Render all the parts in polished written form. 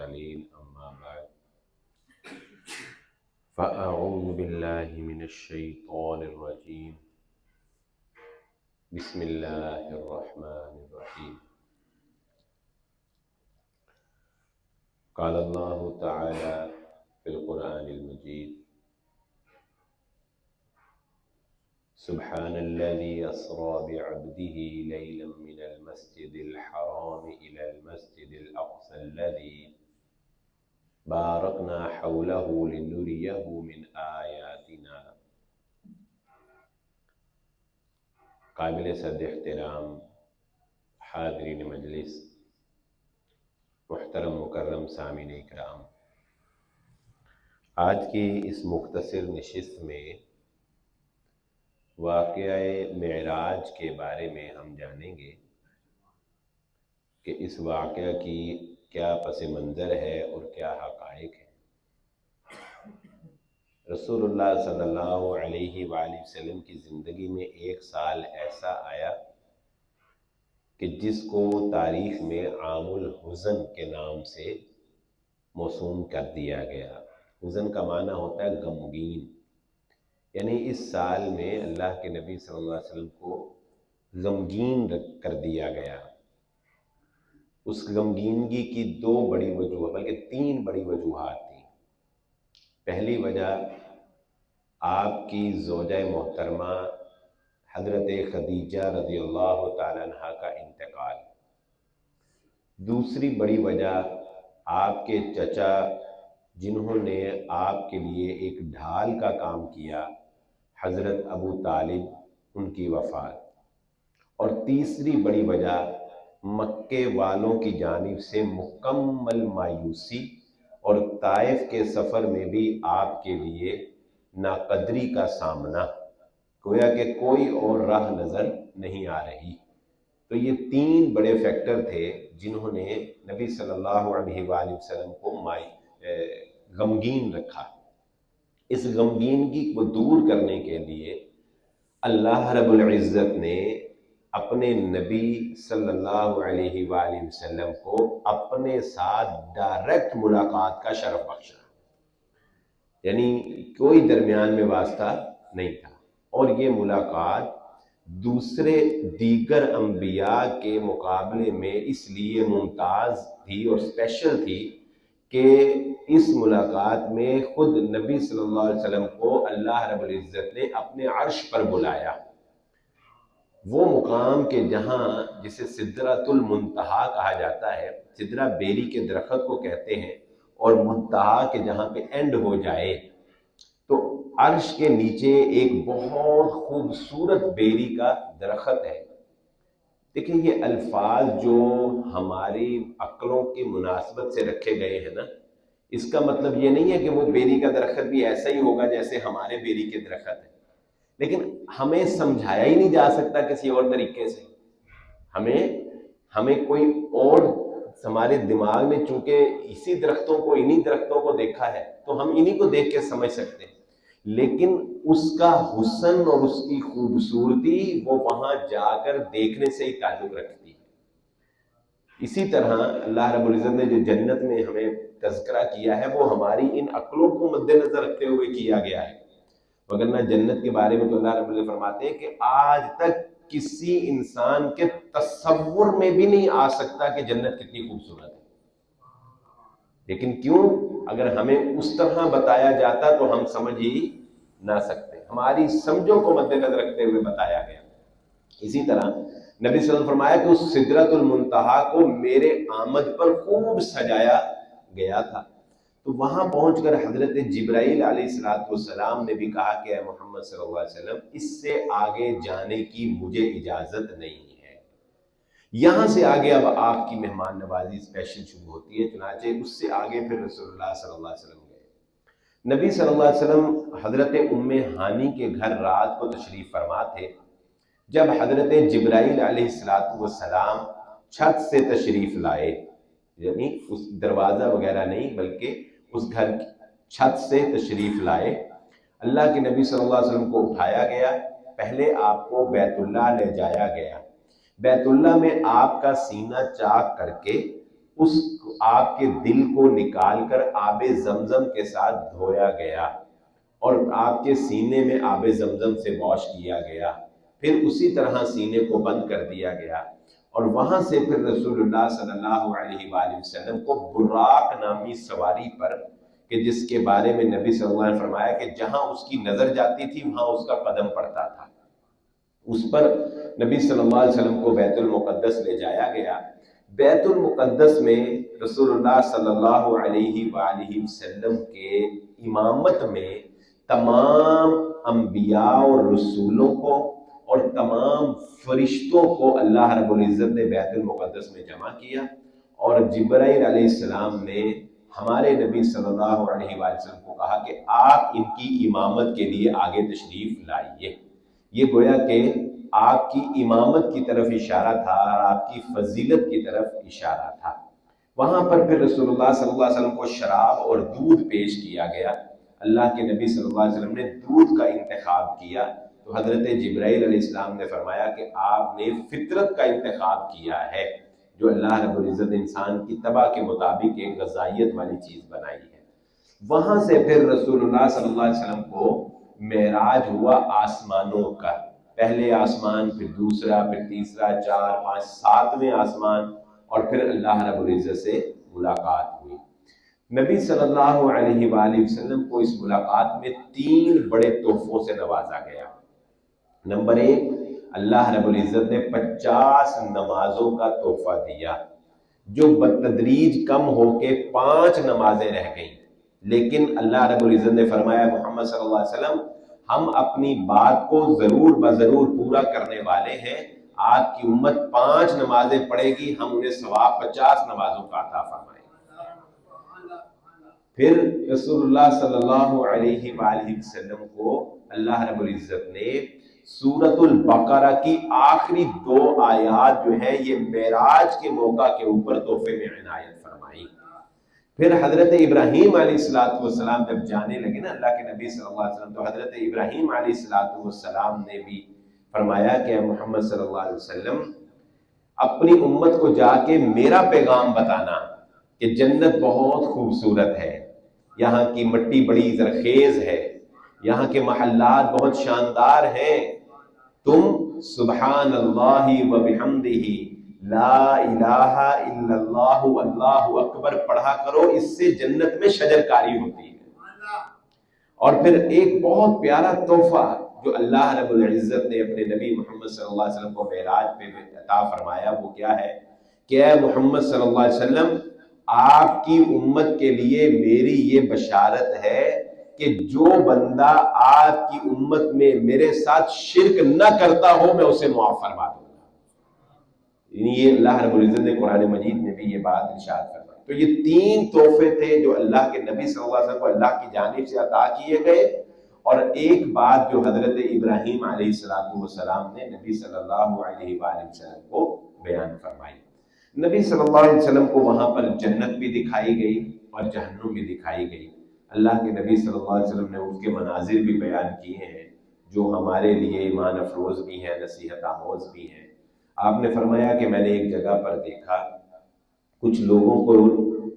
المرسلين أما بعد فأعوذ بالله من الشيطان الرجيم بسم الله الرحمن الرحيم قال الله تعالى في القرآن المجيد سبحان الذي أسرى بعبده ليلا من المسجد الحرام إلى المسجد الأقصى الذي باركنا حوله لنريه من آياتنا۔ قابل صد احترام حاضرین مجلس، محترم مکرم سامعین اکرام، آج کی اس مختصر نشست میں واقعہ معراج کے بارے میں ہم جانیں گے کہ اس واقعہ کی کیا پس منظر ہے اور کیا حقائق ہے۔ رسول اللہ صلی اللہ علیہ وآلہ وسلم کی زندگی میں ایک سال ایسا آیا کہ جس کو تاریخ میں عام الحزن کے نام سے موسوم کر دیا گیا۔ حزن کا معنی ہوتا ہے غمگین، یعنی اس سال میں اللہ کے نبی صلی اللہ علیہ وسلم کو غمگین کر دیا گیا۔ اس غمگینگی کی دو بڑی وجوہ بلکہ تین بڑی وجوہات تھیں۔ پہلی وجہ آپ کی زوجہ محترمہ حضرت خدیجہ رضی اللہ تعالیٰ عنہ کا انتقال۔ دوسری بڑی وجہ آپ کے چچا جنہوں نے آپ کے لیے ایک ڈھال کا کام کیا، حضرت ابو طالب، ان کی وفات۔ اور تیسری بڑی وجہ مکے والوں کی جانب سے مکمل مایوسی اور طائف کے سفر میں بھی آپ کے لیے ناقدری کا سامنا، گویا کہ کوئی اور راہ نظر نہیں آ رہی۔ تو یہ تین بڑے فیکٹر تھے جنہوں نے نبی صلی اللہ علیہ وآلہ وسلم کو غمگین رکھا۔ اس غمگینگی کو دور کرنے کے لیے اللہ رب العزت نے اپنے نبی صلی اللہ علیہ وآلہ وسلم کو اپنے ساتھ ڈائریکٹ ملاقات کا شرف بخشا، یعنی کوئی درمیان میں واسطہ نہیں تھا۔ اور یہ ملاقات دیگر انبیاء کے مقابلے میں اس لیے ممتاز تھی اور اسپیشل تھی کہ اس ملاقات میں خود نبی صلی اللہ علیہ وسلم کو اللہ رب العزت نے اپنے عرش پر بلایا۔ وہ مقام کہ جہاں جسے سدرۃ المنتہا کہا جاتا ہے، سدرہ بیری کے درخت کو کہتے ہیں، اور منتہا کہ جہاں پہ اینڈ ہو جائے، تو عرش کے نیچے ایک بہت خوبصورت بیری کا درخت ہے۔ دیکھیں یہ الفاظ جو ہماری عقلوں کی مناسبت سے رکھے گئے ہیں نا، اس کا مطلب یہ نہیں ہے کہ وہ بیری کا درخت بھی ایسا ہی ہوگا جیسے ہمارے بیری کے درخت ہیں، لیکن ہمیں سمجھایا ہی نہیں جا سکتا کسی اور طریقے سے۔ ہمیں کوئی اور، ہمارے دماغ نے چونکہ انہی درختوں کو دیکھا ہے تو ہم انہی کو دیکھ کے سمجھ سکتے ہیں، لیکن اس کا حسن اور اس کی خوبصورتی وہ وہاں جا کر دیکھنے سے ہی تعلق رکھتی ہے۔ اسی طرح اللہ رب العزت نے جو جنت میں ہمیں تذکرہ کیا ہے وہ ہماری ان عقلوں کو مد نظر رکھتے ہوئے کیا گیا ہے، وگرنہ جنت کے بارے میں تو اللہ رب العزت فرماتے ہیں کہ آج تک کسی انسان کے تصور میں بھی نہیں آ سکتا کہ جنت کتنی خوبصورت ہے، لیکن کیوں؟ اگر ہمیں اس طرح بتایا جاتا تو ہم سمجھ ہی نہ سکتے، ہماری سمجھوں کو مد نظر رکھتے ہوئے بتایا گیا۔ اسی طرح نبی صلی اللہ علیہ وسلم فرمایا کہ اس سدرۃ المنتہا کو میرے آمد پر خوب سجایا گیا تھا۔ تو وہاں پہنچ کر حضرت جبرائیل علیہ السلام نے بھی کہا کہ اے محمد صلی اللہ علیہ وسلم، اس سے آگے جانے کی مجھے اجازت نہیں ہے۔ یہاں سے آگے اب آپ کی مہمان نوازی اسپیشل شروع ہوتی ہے، چنانچہ اس سے آگے پھر رسول اللہ صلی اللہ علیہ وسلم گئے۔ نبی صلی اللہ علیہ وسلم حضرت ام ہانی کے گھر رات کو تشریف فرما تھے۔ جب حضرت جبرائیل علیہ السلام چھت سے تشریف لائے، یعنی اس دروازہ وغیرہ نہیں بلکہ اس گھر کی چھت سے تشریف لائے، اللہ کے نبی صلی اللہ علیہ وسلم کو اٹھایا گیا، پہلے آپ کو بیت اللہ لے جایا گیا۔ بیت اللہ میں آپ کا سینہ چاک کر کے اس آپ کے دل کو نکال کر آب زمزم کے ساتھ دھویا گیا اور آپ کے سینے میں آب زمزم سے واش کیا گیا، پھر اسی طرح سینے کو بند کر دیا گیا، اور وہاں سے پھر رسول اللہ صلی اللہ علیہ وآلہ وسلم کو براق نامی سواری پر، کہ جس کے بارے میں نبی صلی اللہ علیہ وسلم نے فرمایا کہ جہاں اس کی نظر جاتی تھی وہاں اس کا قدم پڑتا تھا، اس پر نبی صلی اللہ علیہ وسلم کو بیت المقدس لے جایا گیا۔ بیت المقدس میں رسول اللہ صلی اللہ علیہ وآلہ وسلم کے امامت میں تمام انبیاء اور رسولوں کو اور تمام فرشتوں کو اللہ رب العزت نے بیت المقدس میں جمع کیا، اور جبرائیل علیہ السلام نے ہمارے نبی صلی اللہ علیہ وآلہ وسلم کو کہا کہ آپ ان کی امامت کے لیے آگے تشریف لائیے۔ یہ گویا کہ آپ کی امامت کی طرف اشارہ تھا اور آپ کی فضیلت کی طرف اشارہ تھا۔ وہاں پر پھر رسول اللہ صلی اللہ علیہ وسلم کو شراب اور دودھ پیش کیا گیا۔ اللہ کے نبی صلی اللہ علیہ وسلم نے دودھ کا انتخاب کیا تو حضرت جبرائیل علیہ السلام نے فرمایا کہ آپ نے فطرت کا انتخاب کیا ہے، جو اللہ رب العزت انسان کی طبع کے مطابق ایک غذائیت والی چیز بنائی ہے۔ وہاں سے پھر رسول اللہ صلی اللہ علیہ وسلم کو معراج ہوا آسمانوں کا، پہلے آسمان، پھر دوسرا، پھر تیسرا، 4، 5، 7ویں آسمان، اور پھر اللہ رب العزت سے ملاقات ہوئی۔ نبی صلی اللہ علیہ وآلہ وسلم کو اس ملاقات میں 3 بڑے تحفوں سے نوازا گیا۔ نمبر 1، اللہ رب العزت نے 50 نمازوں کا تحفہ دیا، جو بتدریج کم ہو کے 5 نمازیں رہ گئیں، لیکن اللہ رب العزت نے فرمایا محمد صلی اللہ علیہ وسلم ہم اپنی بات کو ضرور بضرور پورا کرنے والے ہیں، آپ کی امت 5 نمازیں پڑھے گی، ہم انہیں ثواب 50 نمازوں کا عطا فرمائیں۔ پھر رسول اللہ صلی اللہ علیہ وآلہ وسلم کو اللہ رب العزت نے سورۃ البقرہ کی آخری 2 آیات جو ہیں یہ معراج کے موقع کے اوپر تحفے میں عنایت فرمائی۔ پھر حضرت ابراہیم علیہ السلام جب جانے لگے نا اللہ کے نبی صلی اللہ علیہ وسلم، تو حضرت ابراہیم علیہ السلام نے بھی فرمایا کہ محمد صلی اللہ علیہ وسلم اپنی امت کو جا کے میرا پیغام بتانا کہ جنت بہت خوبصورت ہے، یہاں کی مٹی بڑی زرخیز ہے، یہاں کے محلات بہت شاندار ہیں، تم سبحان اللہ و بحمدہ لا الہ الا اللہ اللہ اکبر پڑھا کرو، اس سے جنت میں شجرکاری ہوتی ہے۔ اور پھر ایک بہت پیارا تحفہ جو اللہ رب العزت نے اپنے نبی محمد صلی اللہ علیہ وسلم کو معراج پہ عطا فرمایا وہ کیا ہے کہ اے محمد صلی اللہ علیہ وسلم آپ کی امت کے لیے میری یہ بشارت ہے کہ جو بندہ آپ کی امت میں میرے ساتھ شرک نہ کرتا ہو میں اسے معاف فرما دوں گا۔ یعنی یہ اللہ رب العزت نے قرآن مجید میں بھی یہ بات ارشاد فرمائی۔ تو یہ 3 تحفے تھے جو اللہ کے نبی صلی اللہ علیہ وسلم کو اللہ کی جانب سے عطا کیے گئے، اور ایک بات جو حضرت ابراہیم علیہ السلام نے نبی صلی اللہ علیہ وآلہ وسلم کو بیان فرمائی۔ نبی صلی اللہ علیہ وسلم کو وہاں پر جنت بھی دکھائی گئی اور جہنم بھی دکھائی گئی۔ اللہ کے نبی صلی اللہ علیہ وسلم نے اس کے مناظر بھی بیان کیے ہیں جو ہمارے لیے ایمان افروز بھی ہیں، نصیحت آموز بھی ہیں۔ آپ نے فرمایا کہ میں نے ایک جگہ پر دیکھا کچھ لوگوں کو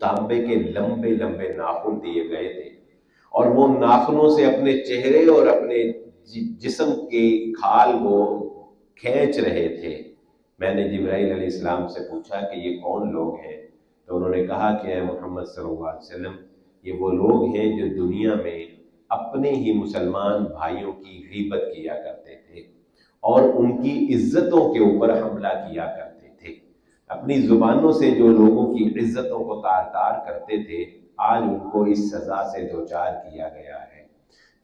تانبے کے لمبے لمبے ناخن دیے گئے تھے، اور وہ ناخنوں سے اپنے چہرے اور اپنے جسم کے کھال کو کھینچ رہے تھے۔ میں نے جبرائیل علیہ السلام سے پوچھا کہ یہ کون لوگ ہیں؟ تو انہوں نے کہا کہ اے محمد صلی اللہ علیہ وسلم یہ وہ لوگ ہیں جو دنیا میں اپنے ہی مسلمان بھائیوں کی غیبت کیا کرتے تھے اور ان کی عزتوں کے اوپر حملہ کیا کرتے تھے، اپنی زبانوں سے جو لوگوں کی عزتوں کو تار تار کرتے تھے، آج ان کو اس سزا سے دوچار کیا گیا ہے۔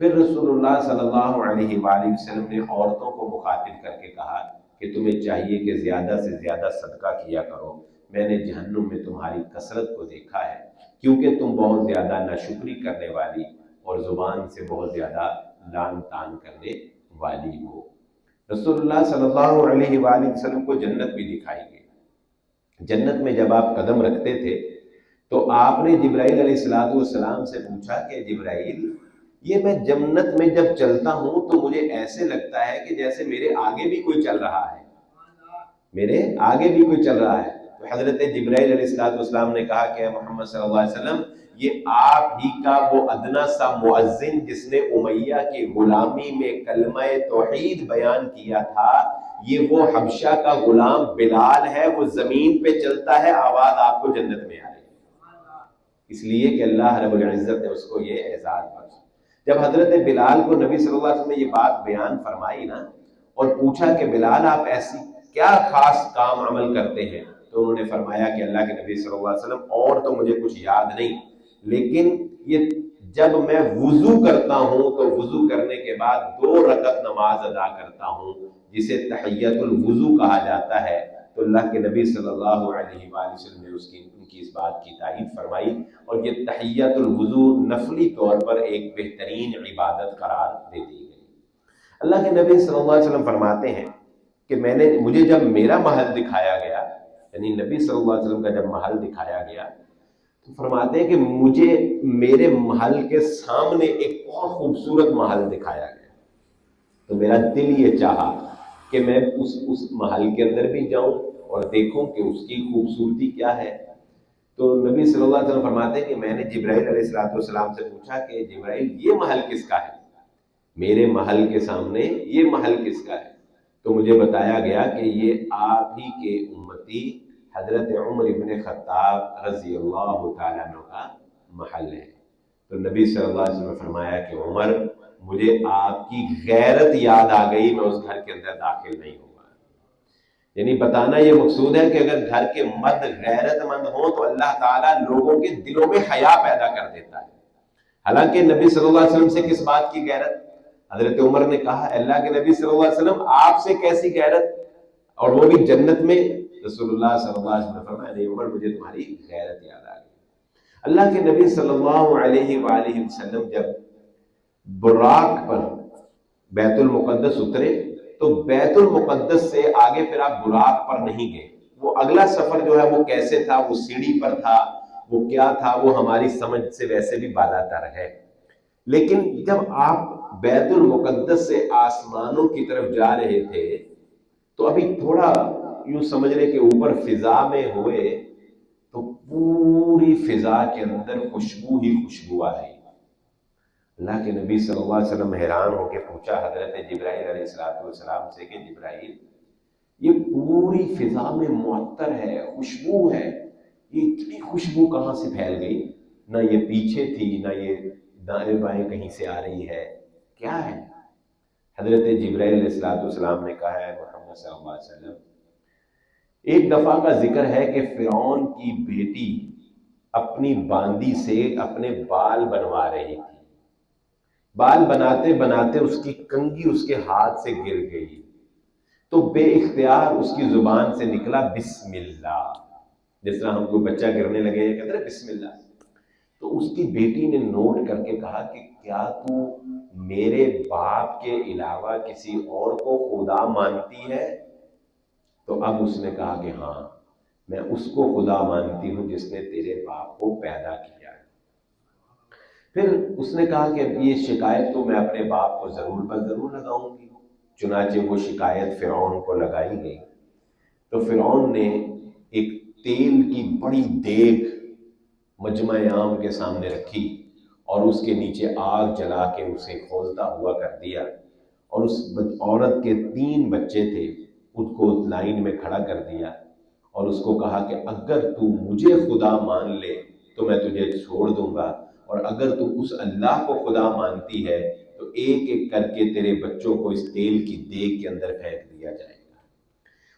پھر رسول اللہ صلی اللہ علیہ وآلہ وسلم نے عورتوں کو مخاطب کر کے کہا کہ تمہیں چاہیے کہ زیادہ سے زیادہ صدقہ کیا کرو، میں نے جہنم میں تمہاری کثرت کو دیکھا ہے کیونکہ تم بہت زیادہ ناشکری کرنے والی اور زبان سے بہت زیادہ لان تان کرنے والی ہو۔ رسول اللہ صلی اللہ علیہ وآلہ وسلم کو جنت بھی دکھائی گئی۔ جنت میں جب آپ قدم رکھتے تھے تو آپ نے جبرائیل علیہ السلام سے پوچھا کہ جبرائیل یہ میں جنت میں جب چلتا ہوں تو مجھے ایسے لگتا ہے کہ جیسے میرے آگے بھی کوئی چل رہا ہے، میرے آگے بھی کوئی چل رہا ہے۔ تو حضرت جبرائیل علیہ السلام نے کہا کہ محمد صلی اللہ علیہ وسلم یہ آپ ہی کا وہ ادنا سا مؤذن جس نے امیہ کی غلامی میں کلمہ توحید بیان کیا تھا، یہ وہ حبشہ کا غلام بلال ہے، وہ زمین پہ چلتا ہے، آواز آپ کو جنت میں آ رہی ہے، اس لیے کہ اللہ رب العزت نے اس کو یہ اعزاز بخشا۔ جب حضرت بلال کو نبی صلی اللہ علیہ وسلم نے یہ بات بیان فرمائی نا اور پوچھا کہ بلال آپ ایسی کیا خاص کام عمل کرتے ہیں، تو انہوں نے فرمایا کہ اللہ کے نبی صلی اللہ علیہ وسلم اور تو مجھے کچھ یاد نہیں، لیکن یہ جب میں وضو کرتا ہوں تو وضو کرنے کے بعد 2 رکعت نماز ادا کرتا ہوں جسے تحیۃ الوضو کہا جاتا ہے، تو اللہ کے نبی صلی اللہ علیہ وآلہ وسلم نے ان کی اس بات کی تائید فرمائی، اور یہ تحیۃ الوضو نفلی طور پر ایک بہترین عبادت قرار دے دی گئی۔ اللہ کے نبی صلی اللہ علیہ وسلم فرماتے ہیں کہ مجھے جب میرا محل دکھایا گیا، یعنی نبی صلی اللہ علیہ وسلم کا جب محل دکھایا گیا تو فرماتے ہیں کہ مجھے میرے محل کے سامنے ایک بہت خوبصورت محل دکھایا گیا، تو میرا دل یہ چاہا کہ میں اس محل کے اندر بھی جاؤں اور دیکھوں کہ اس کی خوبصورتی کیا ہے۔ تو نبی صلی اللہ علیہ وسلم فرماتے ہیں کہ میں نے جبرائیل علیہ السلام سے پوچھا کہ جبرائیل یہ محل کس کا ہے، میرے محل کے سامنے یہ محل کس کا ہے؟ تو مجھے بتایا گیا کہ یہ آپ ہی کے امتی حضرت عمر ابن خطاب رضی اللہ تعالیٰ عنہ کا محل ہے۔ تو نبی صلی اللہ علیہ وسلم نے فرمایا کہ عمر مجھے آپ کی غیرت یاد آ گئی، میں اس گھر کے اندر داخل نہیں ہوں گا۔ یعنی بتانا یہ مقصود ہے کہ اگر گھر کے مرد غیرت مند ہوں تو اللہ تعالیٰ لوگوں کے دلوں میں حیا پیدا کر دیتا ہے۔ حالانکہ نبی صلی اللہ علیہ وسلم سے کس بات کی غیرت؟ حضرت عمر نے کہا اللہ کے نبی صلی اللہ علیہ وسلم آپ سے کیسی غیرت، اور وہ بھی جنت میں؟ رسول اللہ صلی اللہ علیہ وسلم نے فرمایا نہیں عمر مجھے تمہاری غیرت یاد آ گئی۔ اللہ کے نبی صلی اللہ علیہ وآلہ وسلم جب براق پر بیت المقدس اترے تو بیت المقدس سے آگے پھر آپ براق پر نہیں گئے، وہ اگلا سفر جو ہے وہ کیسے تھا، وہ سیڑھی پر تھا، وہ کیا تھا، وہ ہماری سمجھ سے ویسے بھی بالا تر ہے، لیکن جب آپ بیت المقدس سے آسمانوں کی طرف جا رہے تھے تو ابھی تھوڑا یوں سمجھ لیں کہ اوپر فضا میں ہوئے تو پوری فضا کے اندر خوشبو ہی خوشبو آ رہی۔ اللہ کے نبی صلی اللہ علیہ وسلم حیران ہو کے پوچھا حضرت جبرائیل علیہ السلام سے کہ جبرائیل یہ پوری فضا میں معطر ہے، خوشبو ہے، یہ اتنی خوشبو کہاں سے پھیل گئی؟ نہ یہ پیچھے تھی نہ یہ دائیں بائیں کہیں سے آ رہی ہے، کیا ہے؟ حضرت جبرائیل علیہ السلام نے کہا ہے محمد صلی اللہ علیہ وسلم ایک دفعہ کا ذکر ہے کہ فرعون کی بیٹی اپنی باندی سے اپنے بال بنوا رہی تھی، بال بناتے بناتے اس کی کنگھی اس کے ہاتھ سے گر گئی تو بے اختیار اس کی زبان سے نکلا بسم اللہ، جس طرح ہم کو بچہ گرنے لگے کہتے ہیں بسم اللہ۔ تو اس کی بیٹی نے نوٹ کر کے کہا کہ کیا تو میرے باپ کے علاوہ کسی اور کو خدا مانتی ہے؟ تو اب اس نے کہا کہ ہاں میں اس کو خدا مانتی ہوں جس نے تیرے باپ کو پیدا کیا ہے۔ پھر اس نے کہا کہ یہ شکایت تو میں اپنے باپ کو ضرور بضرور لگاؤں گی، چنانچہ وہ شکایت فرعون کو لگائی گئی۔ تو فرعون نے ایک تیل کی بڑی دیگ مجمع عام کے سامنے رکھی اور اس کے نیچے آگ جلا کے اسے کھولتا ہوا کر دیا، اور اس عورت کے 3 بچے تھے اس کو لائن میں کھڑا کر دیا اور اس کو کہا کہ اگر تو مجھے خدا مان لے تو میں تجھے چھوڑ دوں گا، اور اگر تو اس اللہ کو خدا مانتی ہے تو ایک ایک کر کے تیرے بچوں کو اس تیل کی دیگ کے اندر پھینک دیا جائے گا۔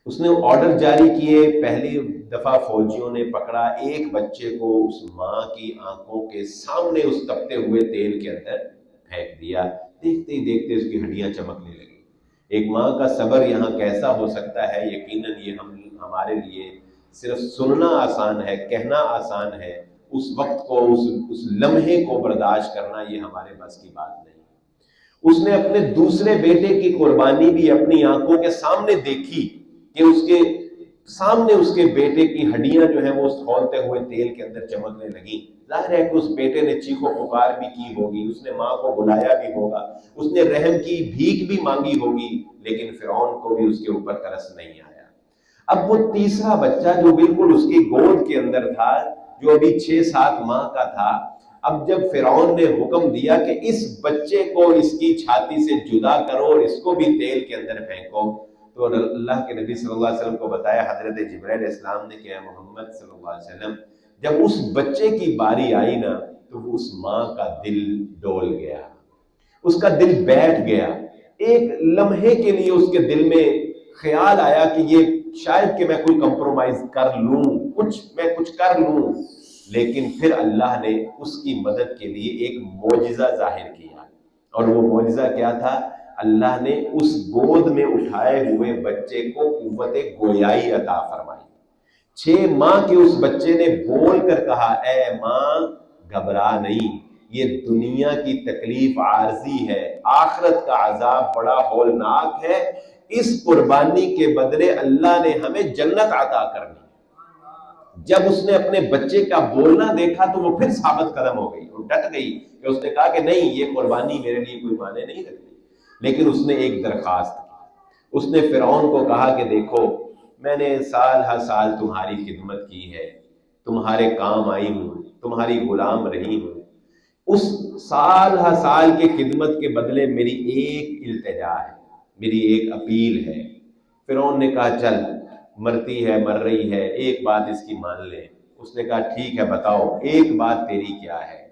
اس نے آرڈر جاری کیے، پہلی دفعہ فوجیوں نے پکڑا ایک بچے کو اس ماں کی آنکھوں کے سامنے اس تپتے ہوئے تیل کے اندر پھینک دیا، دیکھتے ہی دیکھتے اس کی ہڈیاں چمکنے لگی۔ ایک ماں کا صبر یہاں کیسا ہو سکتا ہے، یقیناً یہ ہمارے لیے صرف سننا آسان ہے، کہنا آسان ہے، اس وقت کو اس لمحے کو برداشت کرنا یہ ہمارے بس کی بات نہیں۔ اس نے اپنے دوسرے بیٹے کی قربانی بھی اپنی آنکھوں کے سامنے دیکھی کہ اس کے سامنے اس کے بیٹے کی ہڈیاں جو ہیں وہ کھولتے ہوئے تیل کے اندر چمکنے لگیں۔ ظاہر ہے کہ اس بیٹے نے چیخ و پکار بھی کی ہوگی، اس نے ماں کو بلایا بھی ہوگا، اس نے رحم کی بھیک بھی مانگی ہوگی، لیکن فرعون کو بھی اس کے اوپر ترس نہیں آیا۔ اب وہ تیسرا بچہ جو بالکل اس کی گود کے اندر تھا، جو ابھی 6-7 ماہ کا تھا، اب جب فرعون نے حکم دیا کہ اس بچے کو اس کی چھاتی سے جدا کرو اور اس کو بھی تیل کے اندر پھینکو، تو اللہ کے نبی صلی اللہ علیہ وسلم کو بتایا حضرت جبرائیل علیہ السلام نے کہ اے محمد صلی اللہ علیہ وسلم، جب اس بچے کی باری آئی نا تو وہ اس ماں کا دل ڈول گیا، اس کا دل بیٹھ گیا۔ ایک لمحے کے لیے اس کے دل میں خیال آیا کہ یہ شاید کہ میں کوئی کمپرومائز کر لوں، میں کچھ کر لوں، لیکن پھر اللہ نے اس کی مدد کے لیے ایک معجزہ ظاہر کیا، اور وہ معجزہ کیا تھا؟ اللہ نے اس گود میں اٹھائے ہوئے بچے کو قوت گویائی عطا فرمائی۔ 6 ماہ کے اس بچے نے بول کر کہا، اے ماں گھبرا نہیں، یہ دنیا کی تکلیف عارضی ہے، آخرت کا عذاب بڑا ہولناک ہے، اس قربانی کے بدلے اللہ نے ہمیں جنت عطا کرنی۔ جب اس نے اپنے بچے کا بولنا دیکھا تو وہ پھر ثابت قدم ہو گئی، وہ ڈٹ گئی کہ اس نے کہا کہ نہیں، یہ قربانی میرے لیے کوئی معنی نہیں رکھتی۔ لیکن اس نے ایک درخواست کی، اس نے فرعون کو کہا کہ دیکھو، میں نے سال ہر سال تمہاری خدمت کی ہے، تمہارے کام آئی ہوں، تمہاری غلام رہی ہوں، اس سال ہر سال کی خدمت کے بدلے میری ایک التجا ہے، میری ایک اپیل ہے۔ فرعون نے کہا چل، مرتی ہے مر رہی ہے، ایک بات اس کی مان لے۔ اس نے کہا ٹھیک ہے بتاؤ ایک بات تیری کیا ہے؟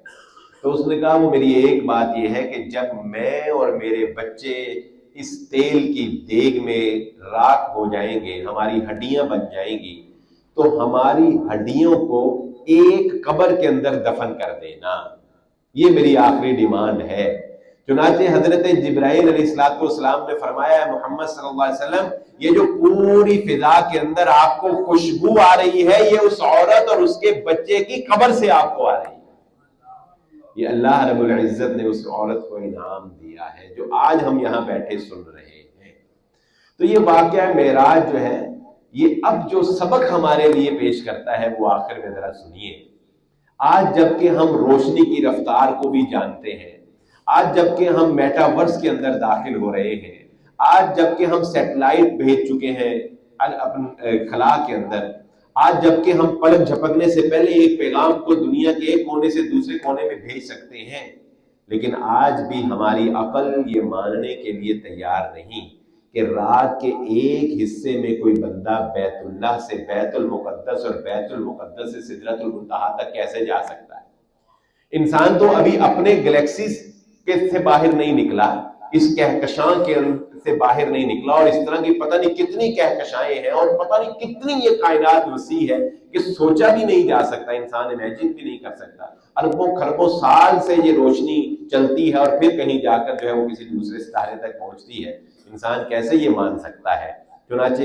تو اس نے کہا وہ میری ایک بات یہ ہے کہ جب میں اور میرے بچے اس تیل کی دیگ میں راکھ ہو جائیں گے، ہماری ہڈیاں بن جائیں گی، تو ہماری ہڈیوں کو ایک قبر کے اندر دفن کر دینا، یہ میری آخری ڈیمانڈ ہے۔ چنانچہ حضرت جبرائیل علیہ السلام نے فرمایا ہے محمد صلی اللہ علیہ وسلم، یہ جو پوری فضا کے اندر آپ کو خوشبو آ رہی ہے، یہ اس عورت اور اس کے بچے کی قبر سے آپ کو آ رہی ہے۔ یہ اللہ رب العزت نے اس عورت کو انعام دیا ہے جو آج ہم یہاں بیٹھے سن رہے ہیں۔ تو یہ واقعہ معراج جو ہے، یہ اب جو سبق ہمارے لیے پیش کرتا ہے وہ آخر میں ذرا سنیے۔ آج جب کہ ہم روشنی کی رفتار کو بھی جانتے ہیں، آج جب کہ ہم میٹاورس کے اندر داخل ہو رہے ہیں، آج جب کہ ہم سیٹلائٹ بھیج چکے ہیں اپنے خلا کے اندر، آج جب کہ ہم پلک جھپکنے سے پہلے ایک پیغام کو دنیا کے ایک کونے سے دوسرے کونے میں بھیج سکتے ہیں، لیکن آج بھی ہماری عقل یہ ماننے کے لیے تیار نہیں کہ رات کے ایک حصے میں کوئی بندہ بیت اللہ سے بیت المقدس اور بیت المقدس سے سدرۃ المنتہا تک کیسے جا سکتا ہے۔ انسان تو ابھی اپنے گلیکسی سے باہر نہیں نکلا، اس کہکشاں کے سے باہر نہیں نکلا، اور اس طرح کی پتہ نہیں کتنی کہکشائیں ہیں اور پتہ نہیں کتنی یہ کائنات وسیع ہے کہ سوچا بھی نہیں جا سکتا، انسان امیجن بھی نہیں کر سکتا۔ اربوں خربوں سال سے یہ روشنی چلتی ہے اور پھر کہیں جا کر جو ہے وہ کسی دوسرے ستارے تک پہنچتی ہے، انسان کیسے یہ مان سکتا ہے؟ چنانچہ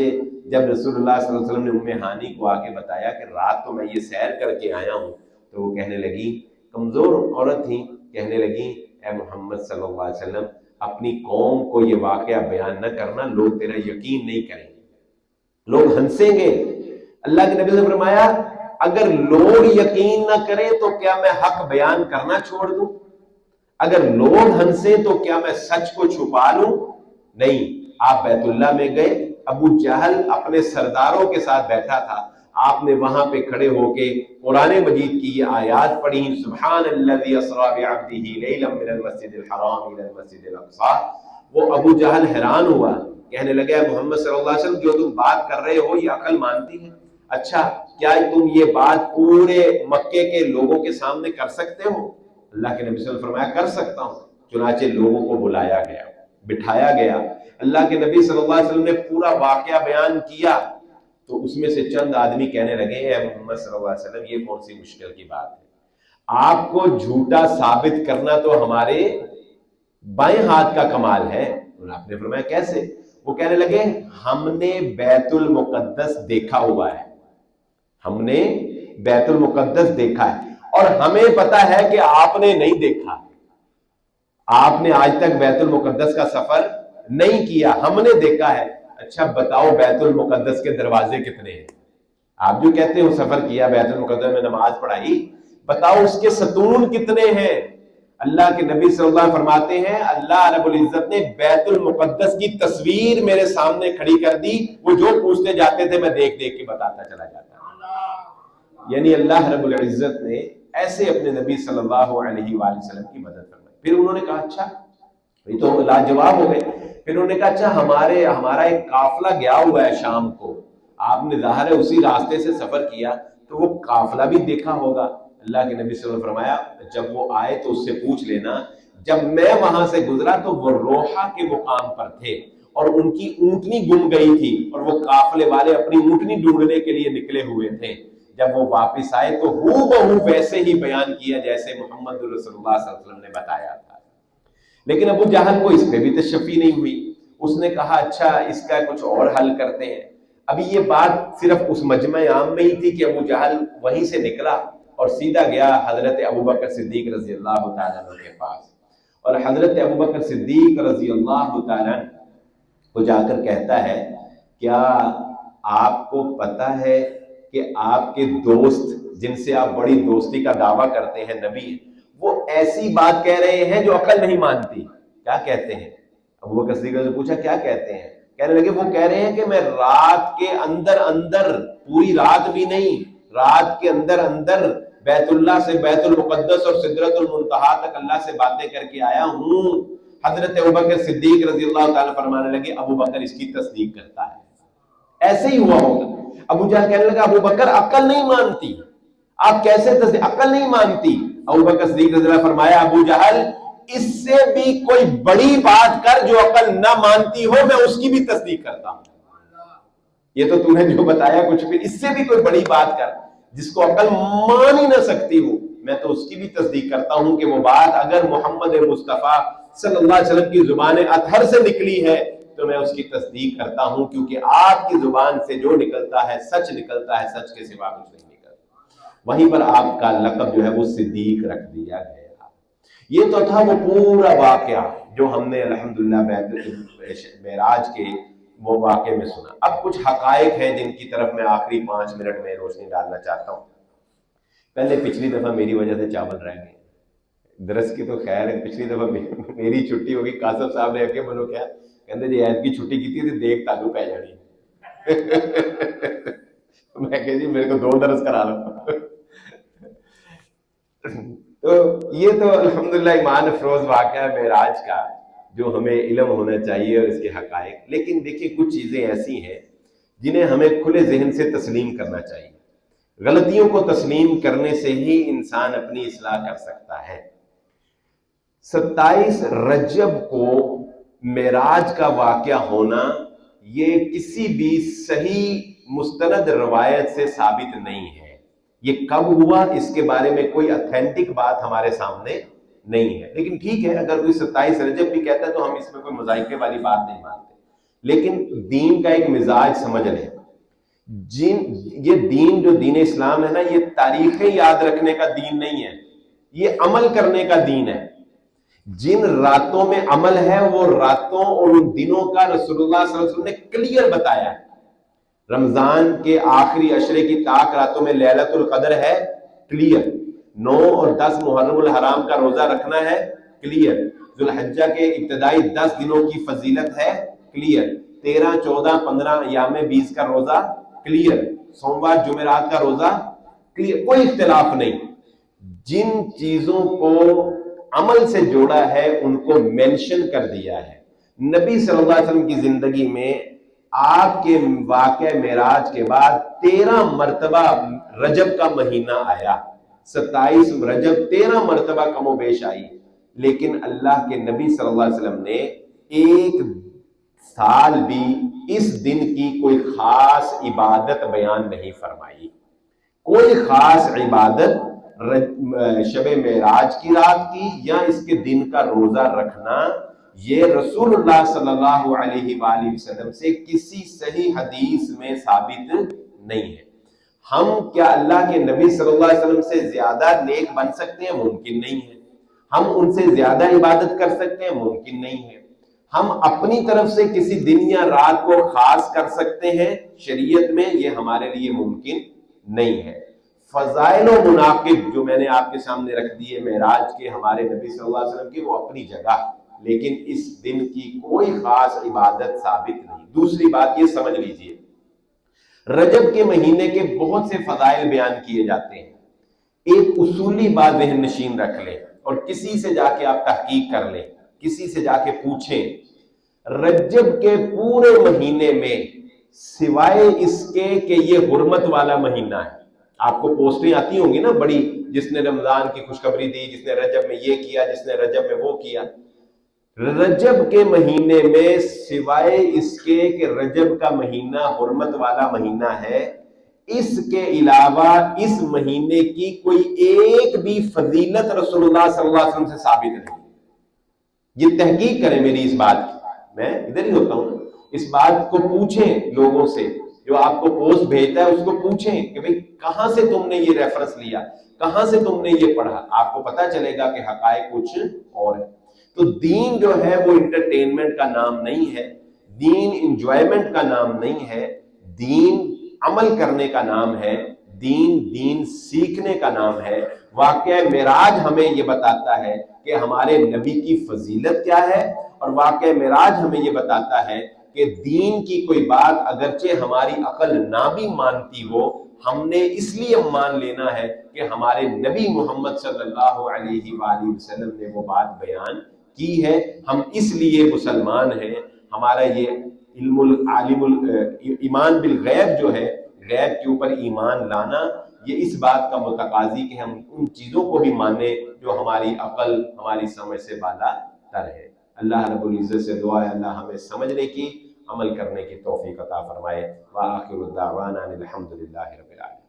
جب رسول اللہ صلی اللہ علیہ وسلم نے ام ہانی کو آ کے بتایا کہ رات تو میں یہ سیر کر کے آیا ہوں، تو وہ کہنے لگی، کمزور عورت تھی، کہنے لگی اے محمد صلی اللہ علیہ وسلم، اپنی قوم کو یہ واقعہ بیان نہ کرنا، لوگ تیرا یقین نہیں کریں گے، لوگ ہنسیں گے۔ اللہ کے نبی نے فرمایا اگر لوگ یقین نہ کریں تو کیا میں حق بیان کرنا چھوڑ دوں؟ اگر لوگ ہنسیں تو کیا میں سچ کو چھپا لوں؟ نہیں۔ آپ بیت اللہ میں گئے، ابو جہل اپنے سرداروں کے ساتھ بیٹھا تھا، آپ نے وہاں پہ کھڑے ہو کے قرآن مجید کی یہ آیات پڑھی، سبحان الذی اسری بعبدہ لیلا من المسجد الحرام الی المسجد الاقصی۔ وہ ابو جہل حیران ہوا، کہنے لگا محمد صلی اللہ علیہ وسلم جو تم بات کر رہے ہو یہ عقل مانتی ہے؟ اچھا کیا تم یہ بات پورے مکے کے لوگوں کے سامنے کر سکتے ہو؟ اللہ کے نبی صلی اللہ علیہ وسلم فرمایا کر سکتا ہوں۔ چنانچہ لوگوں کو بلایا گیا، بٹھایا گیا، اللہ کے نبی صلی اللہ علیہ وسلم نے پورا واقعہ بیان کیا، تو اس میں سے چند آدمی کہنے لگے اے محمد صلی اللہ علیہ وسلم یہ کون سی مشکل کی بات ہے، آپ کو جھوٹا ثابت کرنا تو ہمارے بائیں ہاتھ کا کمال ہے۔ اور آپ نے فرمایا کیسے؟ وہ کہنے لگے ہم نے بیت المقدس دیکھا ہوا ہے، ہم نے بیت المقدس دیکھا ہے، اور ہمیں پتا ہے کہ آپ نے نہیں دیکھا، آپ نے آج تک بیت المقدس کا سفر نہیں کیا، ہم نے دیکھا ہے۔ اچھا بتاؤ بیت المقدس کے دروازے کتنے ہیں؟ آپ جو کہتے ہو سفر کیا، بیت المقدس میں نماز پڑھائی، بتاؤ اس کے ستون کتنے ہیں؟ اللہ کے نبی صلی اللہ علیہ وسلم فرماتے ہیں اللہ رب العزت نے بیت المقدس کی تصویر میرے سامنے کھڑی کر دی، وہ جو پوچھتے جاتے تھے میں دیکھ دیکھ کے بتاتا چلا جاتا۔ یعنی اللہ رب العزت نے ایسے اپنے نبی صلی اللہ علیہ وآلہ وسلم کی مدد فرمائی۔ پھر انہوں نے کہا اچھا یہ تو لاجواب ہو گئے۔ پھر انہوں نے کہا اچھا ہمارا ایک قافلہ گیا ہوا ہے شام کو، آپ نے ظاہر ہے اسی راستے سے سفر کیا تو وہ قافلہ بھی دیکھا ہوگا۔ اللہ کے نبی صلی اللہ علیہ وسلم فرمایا جب وہ آئے تو اس سے پوچھ لینا، جب میں وہاں سے گزرا تو وہ روحہ کے مقام پر تھے اور ان کی اونٹنی گم گئی تھی اور وہ قافلے والے اپنی اونٹنی ڈھونڈنے کے لیے نکلے ہوئے تھے، جب وہ واپس آئے تو ہو بہو ویسے ہی بیان کیا جیسے محمد رسول اللہ صلی اللہ علیہ وسلم نے بتایا تھا۔ لیکن ابو جہل کو اس پہ بھی تشفی نہیں ہوئی، اس نے کہا اچھا اس کا کچھ اور حل کرتے ہیں۔ ابھی یہ بات صرف اس مجمع عام میں ہی تھی کہ ابو جہل وہیں سے نکلا اور سیدھا گیا حضرت ابوبکر صدیق رضی اللہ تعالیٰ عنہ کے پاس، اور حضرت ابوبکر صدیق رضی اللہ تعالیٰ عنہ کو جا کر کہتا ہے کیا آپ کو پتہ ہے کہ آپ کے دوست جن سے آپ بڑی دوستی کا دعویٰ کرتے ہیں نبی، وہ ایسی بات کہہ رہے ہیں جو عقل نہیں مانتی؟ کیا کہتے ہیں؟ ابوبکر صدیق نے پوچھا کیا کہتے ہیں؟ کہنے لگے وہ کہہ رہے ہیں کہ میں رات کے اندر پوری رات بھی نہیں، رات کے اندر بیت اللہ سے بیت المقدس اور سدرۃ المنتہا تک اللہ سے باتیں کر کے آیا ہوں۔ حضرت ابوبکر صدیق رضی اللہ تعالیٰ فرمانے لگے ابو بکر اس کی تصدیق کرتا ہے، ایسے ہی ہوا ہوگا۔ ابو جہل کہنے لگا ابو بکر عقل نہیں مانتی، آپ کیسے تصدیق؟ عقل نہیں مانتی۔ ابو بکر صدیق رضی اللہ فرمایا ابو جہل اس سے بھی کوئی بڑی بات کر جو عقل نہ مانتی ہو، میں اس کی بھی تصدیق کرتا ہوں۔ یہ تو تم نے جو بتایا کچھ بھی، اس سے بھی کوئی بڑی بات کر جس کو عقل مان ہی نہ سکتی ہو، میں تو اس کی بھی تصدیق کرتا ہوں کہ وہ بات اگر محمد مصطفیٰ صلی اللہ علیہ وسلم کی زبان اطہر سے نکلی ہے تو میں اس کی تصدیق کرتا ہوں، کیونکہ آپ کی زبان سے جو نکلتا ہے سچ نکلتا ہے، سچ کے سوا کچھ نہیں نکلتا۔ وہیں پر آپ کا لقب جو ہے وہ صدیق رکھ دیا گیا۔ یہ تو تھا وہ پورا واقعہ جو ہم نے الحمدللہ بیت معراج کے وہ واقعے میں سنا۔ اب کچھ حقائق ہیں جن کی طرف میں آخری 5 منٹ میں روشنی ڈالنا چاہتا ہوں۔ پہلے پچھلی دفعہ میری وجہ سے چاول رہ گئے، درس کی تو خیر ہے، پچھلی دفعہ میری چھٹی ہوگی، قاسم صاحب نے کہ بولو کیا کہتے جی عید کی چھٹی کی تھی دیکھ تالو پہ جانی میں کہ جی میرے کو 2 درس کرا لو۔ تو یہ تو الحمدللہ ایمان افروز واقعہ معراج کا جو ہمیں علم ہونا چاہیے اور اس کے حقائق۔ لیکن دیکھیں کچھ چیزیں ایسی ہیں جنہیں ہمیں کھلے ذہن سے تسلیم کرنا چاہیے۔ غلطیوں کو تسلیم کرنے سے ہی انسان اپنی اصلاح کر سکتا ہے۔ 27 رجب کو معراج کا واقعہ ہونا یہ کسی بھی صحیح مستند روایت سے ثابت نہیں ہے۔ یہ کب ہوا اس کے بارے میں کوئی اتھینٹک بات ہمارے سامنے نہیں ہے، لیکن ٹھیک ہے اگر کوئی 27 رجب بھی کہتا ہے تو ہم اس میں کوئی مذائقے والی بات نہیں مانتے۔ لیکن دین کا ایک مزاج سمجھ لیں، یہ دین جو دین اسلام ہے نا، یہ تاریخیں یاد رکھنے کا دین نہیں ہے، یہ عمل کرنے کا دین ہے۔ جن راتوں میں عمل ہے وہ راتوں اور ان دنوں کا رسول اللہ صلی اللہ علیہ وسلم نے کلیئر بتایا ہے۔ رمضان کے آخری عشرے کی طاق راتوں میں لیلۃ القدر ہے، کلیئر۔ 9 اور 10 محرم الحرام کا روزہ رکھنا ہے، کلیئر۔ ذوالحجہ کے ابتدائی 10 دنوں کی فضیلت ہے، کلیئر۔ 13، 14، 15 ایام 20 کا روزہ، کلیئر۔ سوموار جمعرات کا روزہ، کلیئر، کوئی اختلاف نہیں۔ جن چیزوں کو عمل سے جوڑا ہے ان کو مینشن کر دیا ہے۔ نبی صلی اللہ علیہ وسلم کی زندگی میں آپ کے واقعہ معراج کے بعد 13 مرتبہ رجب کا مہینہ آیا، 27 رجب 13 مرتبہ کم و بیش آئی، لیکن اللہ کے نبی صلی اللہ علیہ وسلم نے ایک سال بھی اس دن کی کوئی خاص عبادت بیان نہیں فرمائی۔ کوئی خاص عبادت شب معراج کی رات کی یا اس کے دن کا روزہ رکھنا، یہ رسول اللہ صلی اللہ علیہ وآلہ وسلم سے کسی صحیح حدیث میں ثابت نہیں ہے۔ ہم کیا اللہ کے نبی صلی اللہ علیہ وسلم سے زیادہ نیک بن سکتے ہیں؟ ممکن نہیں ہے۔ ہم ان سے زیادہ عبادت کر سکتے ہیں؟ ممکن نہیں ہے۔ ہم اپنی طرف سے کسی دن یا رات کو خاص کر سکتے ہیں شریعت میں؟ یہ ہمارے لیے ممکن نہیں ہے۔ فضائل و مناقب جو میں نے آپ کے سامنے رکھ دیے معراج کے، ہمارے نبی صلی اللہ علیہ وسلم کی، وہ اپنی جگہ، لیکن اس دن کی کوئی خاص عبادت ثابت نہیں۔ دوسری بات یہ سمجھ لیجئے، رجب کے مہینے کے بہت سے فضائل بیان کیے جاتے ہیں۔ ایک اصولی بات ذہن نشین رکھ لیں اور کسی سے جا کے آپ تحقیق کر لیں، کسی سے جا کے پوچھیں، رجب کے پورے مہینے میں سوائے اس کے کہ یہ حرمت والا مہینہ ہے، آپ کو پوسٹیں آتی ہوں گی نا بڑی، جس نے رمضان کی خوشخبری دی، جس نے رجب میں یہ کیا، جس نے رجب میں وہ کیا۔ رجب کے مہینے میں سوائے اس کے کہ رجب کا مہینہ حرمت والا مہینہ ہے، اس کے علاوہ اس مہینے کی کوئی ایک بھی فضیلت رسول اللہ صلی اللہ علیہ وسلم سے ثابت نہیں۔ یہ تحقیق کریں میری اس بات کی، میں ادھر ہی ہوتا ہوں، اس بات کو پوچھیں لوگوں سے، جو آپ کو پوسٹ بھیجتا ہے اس کو پوچھیں کہ بھئی کہاں سے تم نے یہ ریفرنس لیا، کہاں سے تم نے یہ پڑھا، آپ کو پتہ چلے گا کہ حقائق کچھ اور ہے۔ تو دین جو ہے وہ انٹرٹینمنٹ کا نام نہیں ہے، دین انجوائمنٹ کا نام نہیں ہے، دین عمل کرنے کا نام ہے، دین سیکھنے کا نام ہے۔ واقعہ معراج ہمیں یہ بتاتا ہے کہ ہمارے نبی کی فضیلت کیا ہے، اور واقعہ معراج ہمیں یہ بتاتا ہے کہ دین کی کوئی بات اگرچہ ہماری عقل نہ بھی مانتی ہو، ہم نے اس لیے مان لینا ہے کہ ہمارے نبی محمد صلی اللہ علیہ وآلہ وسلم نے وہ بات بیان کی ہے، ہم اس لیے مسلمان ہیں۔ ہمارا یہ ایمان بالغیب جو ہے، غیب کے اوپر ایمان لانا، یہ اس بات کا متقاضی کہ ہم ان چیزوں کو بھی مانیں جو ہماری عقل، ہماری سمجھ سے بالا تر ہے۔ اللہ رب العزت سے دعا ہے اللہ ہمیں سمجھنے کی، عمل کرنے کی توفیق عطا فرمائے۔ وآخر الدعوانا الحمد للہ رب العالمین۔